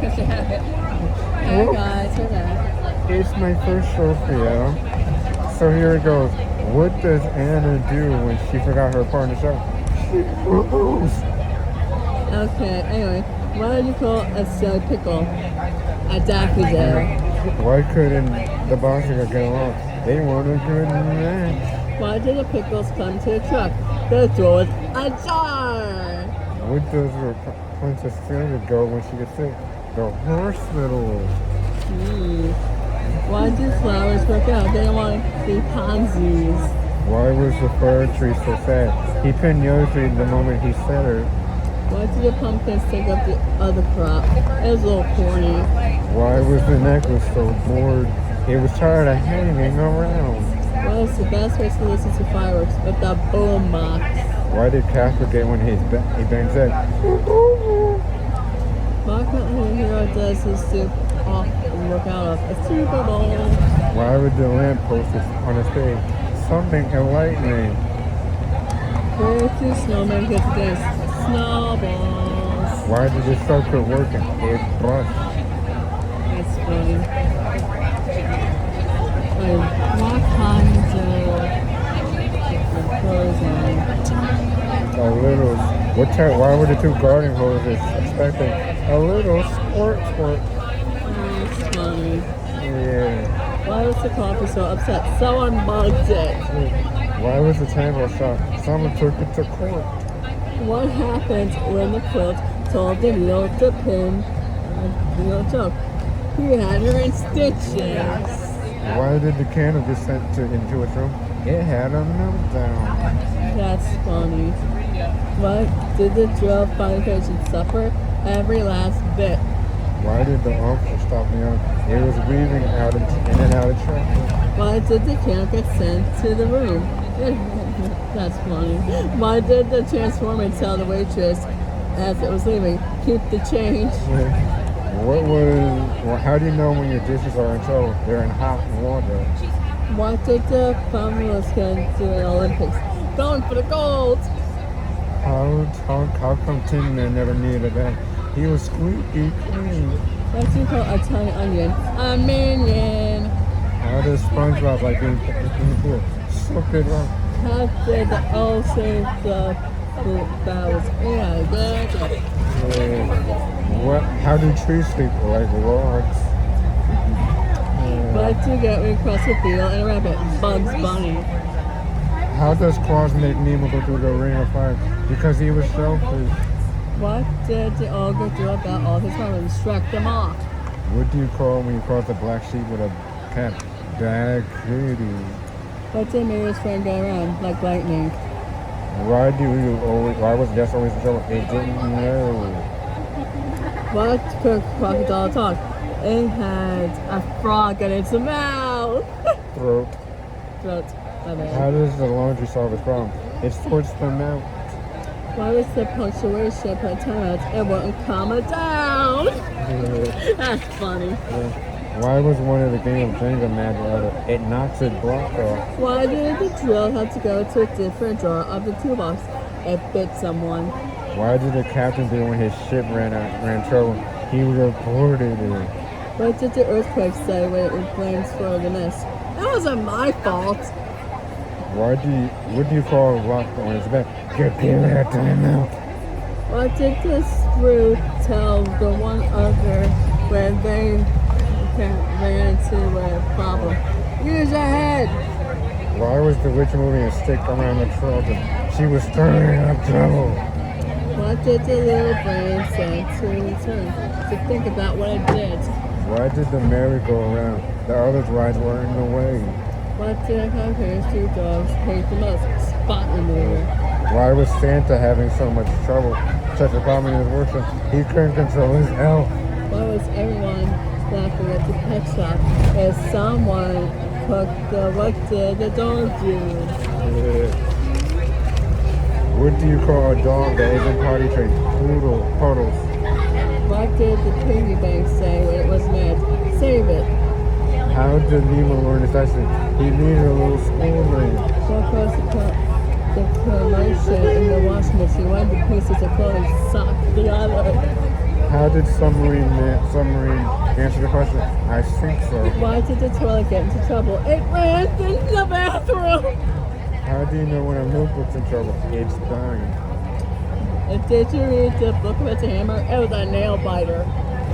Hey guys, we're back. It's my first show for you. So here it goes. What does Anna do when she forgot her part in the show? She froze. Okay, anyway, why did you call a silly pickle a daffodil? Why couldn't the Bossinger get along? They want a good match. Why did the pickles come to the truck? The door was ajar! What does Princess Fiona go when she gets sick? The hospital. Why did flowers work out? They don't want to be pansies. Why was the fir tree so sad? He pinned Yoshi the moment he said her. Why did the pumpkins take up the other crop? It was a little corny. Why was the necklace so bored? It was tired of hanging around. What is the best way to listen to fireworks without boom box? Why did Casper get when he bangs head? Why can't the hero does his soup off and look out of a Super Bowl? Why would the lamp post on his page? Something enlightening. Where do snowmen get to dance? Snowballs. Why did the show quit working? It brushed. That's funny. What kinds of clothes on? A little. Why were the two garden hoses expecting a little squirt? That's funny. Yeah. Why was the coffee so upset? Someone mugged it. Why was the table shot? Someone took it to court. What happened when the quilt told the needle to pin the needle joke? He had her in stitches. Why did the candle get sent into its room? It had a meltdown. That's funny. What did the drill find patient suffer? Every last bit. Why did the officer stop me on? It was weaving out in and out of traffic. Why did the candle get sent to the room? That's funny. Why did the transformer tell the waitress as it was leaving, keep the change? How do you know when your dishes are in trouble? They're in hot water. What did the finalists get to the Olympics? Going for the gold! How come Tin Man never needed a bag? He was squeaky clean. What do you call a tiny onion? A minion! How does SpongeBob like being in the pool? Soak it up. How did the old say the that was How do trees sleep like logs? What do you get when you cross a beetle and a rabbit? Bugs Bunny. How does Claus make Nemo go through the ring of fire? Because he was selfish. What did the ogre do about all his problems? Struck them off. What do you call when you cross a black sheep with a cat? Bad kitty. What did Mary's friend go around like lightning? Why was Gus always in trouble? It didn't know. What could crocodile talk? It had a frog in its mouth. Throat. Throat. How does the laundry solve its problem? It sorts them out. Why was the punctuation put time out? It wouldn't calm it down. That's funny. Why was one of the game of Jenga mad at it? It knocks its block off. Why did the drill have to go to a different drawer of the toolbox? It bit someone. Why did the captain do when his ship ran trouble? He reported it. What did the earthquake say when it was blamed for the mess? That wasn't my fault. What do you call a rock on its back? Get that time out. What did the screw tell the one other when they ran into a problem? Use your head. Why was the witch moving a stick around the children? She was stirring up trouble. What did the little brain say to return? To think about what it did. Why did the merry-go-round? The other rides were in the way. What did Harry's two dogs hate the most? Spot remover. Why was Santa having so much trouble? Such a problem in his workshop, he couldn't control his elf. Why was everyone laughing at the pet shop as someone cooked what did the dog do? What do you call a dog that isn't potty trained? Puddles. What did the piggy bank say when it was mad? Save it. How did Nemo learn his lesson? He needed a little schooling. What caused the commotion in the washing machine? One of the pieces of clothing socked the other. How did submarine answer the question? I think so. Why did the toilet get into trouble? It ran into the bathroom. How do you know when a notebook's in trouble? It's dying. Did you read the book about the hammer? It was a nail biter.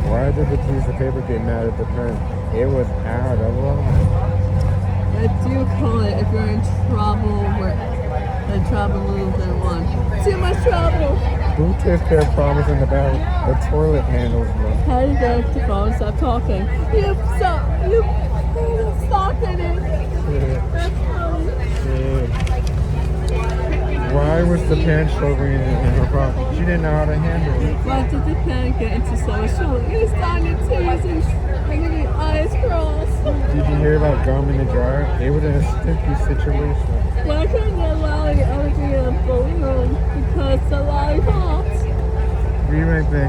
Why did the piece of paper get mad at the pen? It was out of line. What do you call it if you're in trouble with trouble than one? Too much trouble. Who takes care of problems in the bathroom? The toilet handles them. How did the phone stop talking? You socket it. That's funny. Why was the pen shoving in her pocket? She didn't know how to handle it. Why did the pen get into someone's shoulder? He was starting to tease and the eyes crossed. Did you hear about gum in the dryer? It was in a sticky situation. Why couldn't they allow the other to be in a balloon? Because the lollipops. We might think